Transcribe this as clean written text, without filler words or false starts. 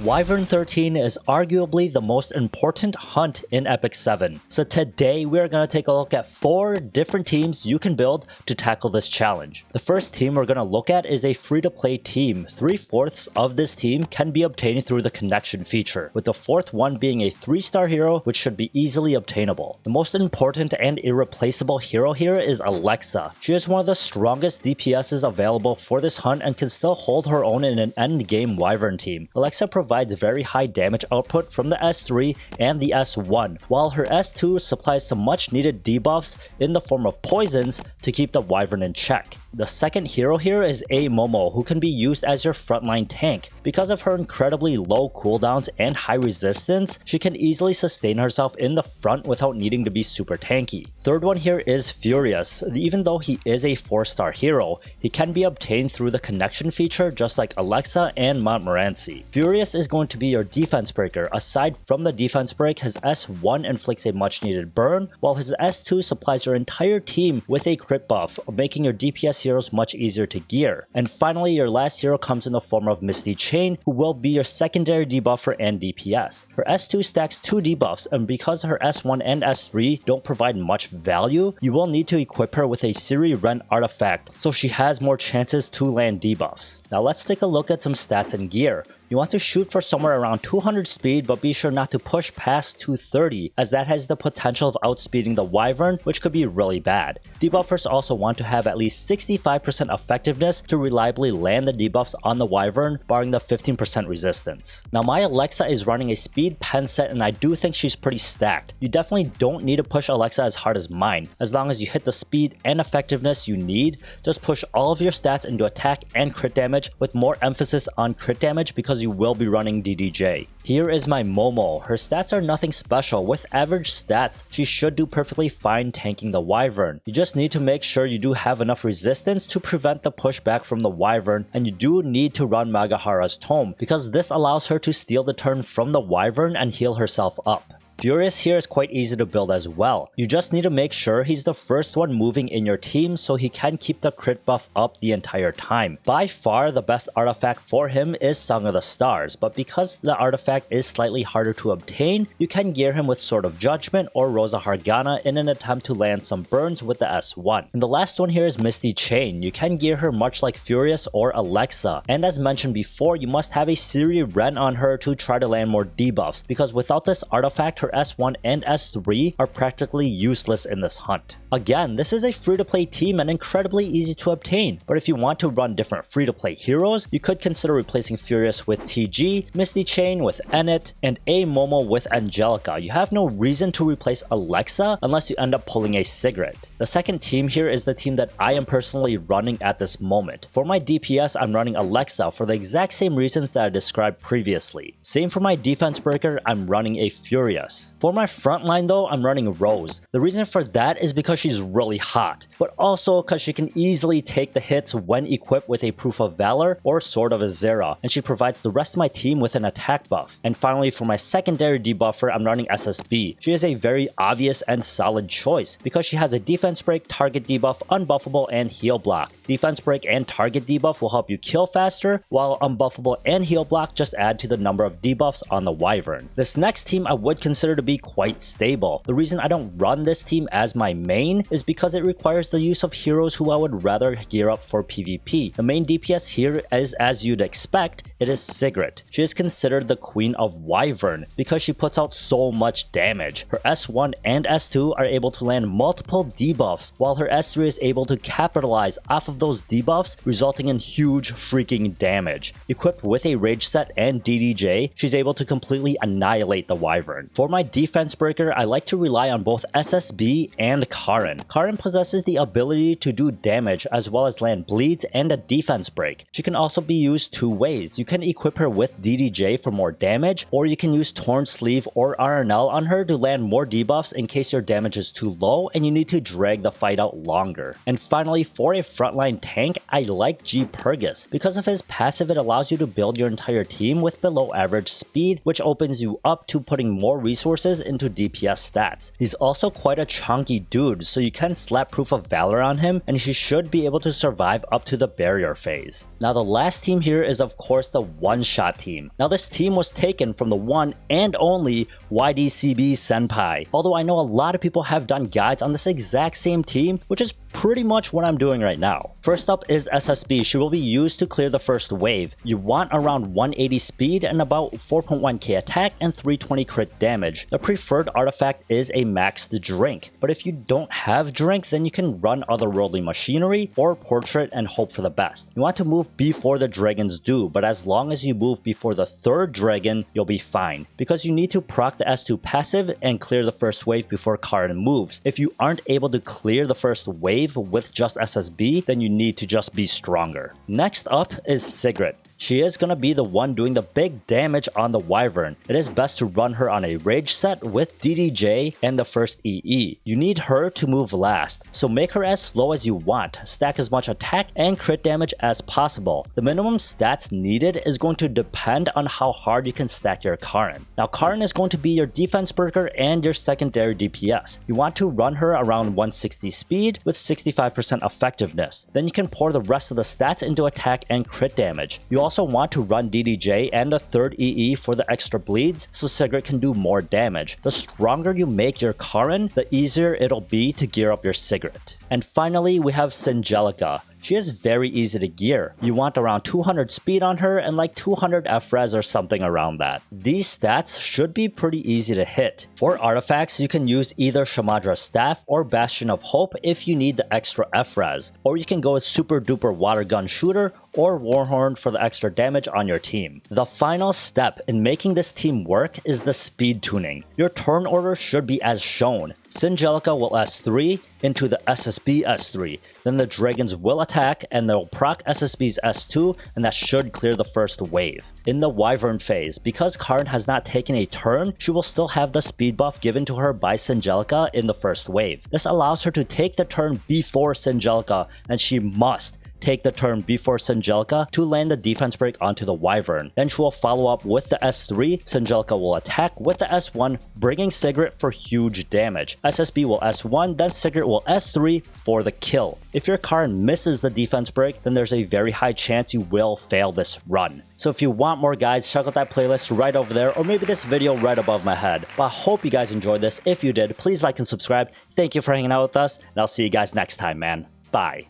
Wyvern 13 is arguably the most important hunt in Epic 7. So today we are going to take a look at 4 different teams you can build to tackle this challenge. The first team we're going to look at is a free-to-play team. 3/4 of this team can be obtained through the connection feature, with the 4th one being a 3-star hero which should be easily obtainable. The most important and irreplaceable hero here is Alexa. She is one of the strongest DPSs available for this hunt and can still hold her own in an endgame Wyvern team. Alexa provides very high damage output from the S3 and the S1, while her S2 supplies some much needed debuffs in the form of poisons to keep the Wyvern in check. The second hero here is a Momo, who can be used as your frontline tank. Because of her incredibly low cooldowns and high resistance, she can easily sustain herself in the front without needing to be super tanky. Third one here is Furious. Even though he is a 4-star hero, he can be obtained through the connection feature just like Alexa and Montmorency. Furious is going to be your defense breaker. Aside from the defense break, his S1 inflicts a much needed burn, while his S2 supplies your entire team with a crit buff, making your DPS heroes much easier to gear. And finally, your last hero comes in the form of Misty Chain, who will be your secondary debuffer and DPS. Her S2 stacks 2 debuffs, and because her S1 and S3 don't provide much value, you will need to equip her with a Siri Ren artifact so she has more chances to land debuffs. Now let's take a look at some stats and gear. You want to shoot for somewhere around 200 speed, but be sure not to push past 230, as that has the potential of outspeeding the Wyvern, which could be really bad. Debuffers also want to have at least 65% effectiveness to reliably land the debuffs on the Wyvern, barring the 15% resistance. Now my Alexa is running a speed pen set, and I do think she's pretty stacked. You definitely don't need to push Alexa as hard as mine. As long as you hit the speed and effectiveness you need, just push all of your stats into attack and crit damage, with more emphasis on crit damage because you will be running DDJ. Here is my Momo. Her stats are nothing special. With average stats, she should do perfectly fine tanking the Wyvern. You just need to make sure you do have enough resistance to prevent the pushback from the Wyvern, and you do need to run Magahara's Tome, because this allows her to steal the turn from the Wyvern and heal herself up. Furious here is quite easy to build as well. You just need to make sure he's the first one moving in your team so he can keep the crit buff up the entire time. By far, the best artifact for him is Song of the Stars, but because the artifact is slightly harder to obtain, you can gear him with Sword of Judgment or Rosa Hargana in an attempt to land some burns with the S1. And the last one here is Misty Chain. You can gear her much like Furious or Alexa, and as mentioned before, you must have a Siri Ren on her to try to land more debuffs, because without this artifact, her S1 and S3 are practically useless in this hunt. Again, this is a free-to-play team and incredibly easy to obtain, but if you want to run different free-to-play heroes, you could consider replacing Furious with TG, Misty Chain with Ennet, and a Momo with Singelica. You have no reason to replace Alexa unless you end up pulling a Sigrid. The second team here is the team that I am personally running at this moment. For my DPS, I'm running Alexa for the exact same reasons that I described previously. Same for my defense breaker, I'm running a Furious. For my frontline though, I'm running Rose. The reason for that is because she's really hot, but also because she can easily take the hits when equipped with a Proof of Valor or Sword of Azera, and she provides the rest of my team with an attack buff. And finally, for my secondary debuffer, I'm running SSB. She is a very obvious and solid choice because she has a defense break, target debuff, unbuffable, and heal block. Defense break and target debuff will help you kill faster, while unbuffable and heal block just add to the number of debuffs on the Wyvern. This next team I would consider to be quite stable. The reason I don't run this team as my main is because it requires the use of heroes who I would rather gear up for PvP. The main DPS here is, as you'd expect, it is Sigrid. She is considered the queen of Wyvern because she puts out so much damage. Her S1 and S2 are able to land multiple debuffs, while her S3 is able to capitalize off of those debuffs, resulting in huge freaking damage. Equipped with a rage set and DDJ, she's able to completely annihilate the Wyvern. For my defense breaker, I like to rely on both SSB and Karin. Karin possesses the ability to do damage as well as land bleeds and a defense break. She can also be used 2 ways. You can equip her with DDJ for more damage, or you can use Torn Sleeve or RNL on her to land more debuffs in case your damage is too low and you need to drag the fight out longer. And finally, for a frontline tank, I like G Purgus. Because of his passive, it allows you to build your entire team with below average speed, which opens you up to putting more resources into DPS stats. He's also quite a chunky dude, so you can slap Proof of Valor on him and he should be able to survive up to the barrier phase. Now the last team here is of course the the one-shot team. Now this team was taken from the one and only YDCB Senpai, although I know a lot of people have done guides on this exact same team, which is pretty much what I'm doing right now. First up is SSB. She will be used to clear the first wave. You want around 180 speed and about 4.1k attack and 320 crit damage. The preferred artifact is a maxed drink, but if you don't have drink, then you can run otherworldly machinery or portrait and hope for the best. You want to move before the dragons do, but as long as you move before the third dragon, you'll be fine, because you need to proc the S2 passive and clear the first wave before Karin moves. If you aren't able to clear the first wave with just SSB, then you need to just be stronger. Next up is Sigrid. She is gonna be the one doing the big damage on the Wyvern. It is best to run her on a rage set with DDJ and the first EE. You need her to move last, so make her as slow as you want. Stack as much attack and crit damage as possible. The minimum stats needed is going to depend on how hard you can stack your Karin. Now Karin is going to be your defense perker and your secondary DPS. You want to run her around 160 speed with 65% effectiveness. Then you can pour the rest of the stats into attack and crit damage. You also want to run DDJ and the third EE for the extra bleeds so Sigrid can do more damage. The stronger you make your Karin, the easier it'll be to gear up your Sigrid. And finally, we have Singelica. She is very easy to gear. You want around 200 speed on her and like 200 F-res or something around that. These stats should be pretty easy to hit. For artifacts, you can use either Shamadra's Staff or Bastion of Hope if you need the extra F-res, or you can go with Super Duper Water Gun Shooter or Warhorn for the extra damage on your team. The final step in making this team work is the speed tuning. Your turn order should be as shown. Singelica will S3 into the SSB S3, then the dragons will attack and they'll proc SSB's S2, and that should clear the first wave. In the Wyvern phase, because Karin has not taken a turn, she will still have the speed buff given to her by Singelica in the first wave. This allows her to take the turn before Singelica, and she must take the turn before Singelica to land the defense break onto the Wyvern. Then she will follow up with the S3, Singelica will attack with the S1, bringing Sigrid for huge damage. SSB will S1, then Sigrid will S3 for the kill. If your Karin misses the defense break, then there's a very high chance you will fail this run. So if you want more guides, check out that playlist right over there, or maybe this video right above my head. But I hope you guys enjoyed this. If you did, please like and subscribe. Thank you for hanging out with us, and I'll see you guys next time, man. Bye.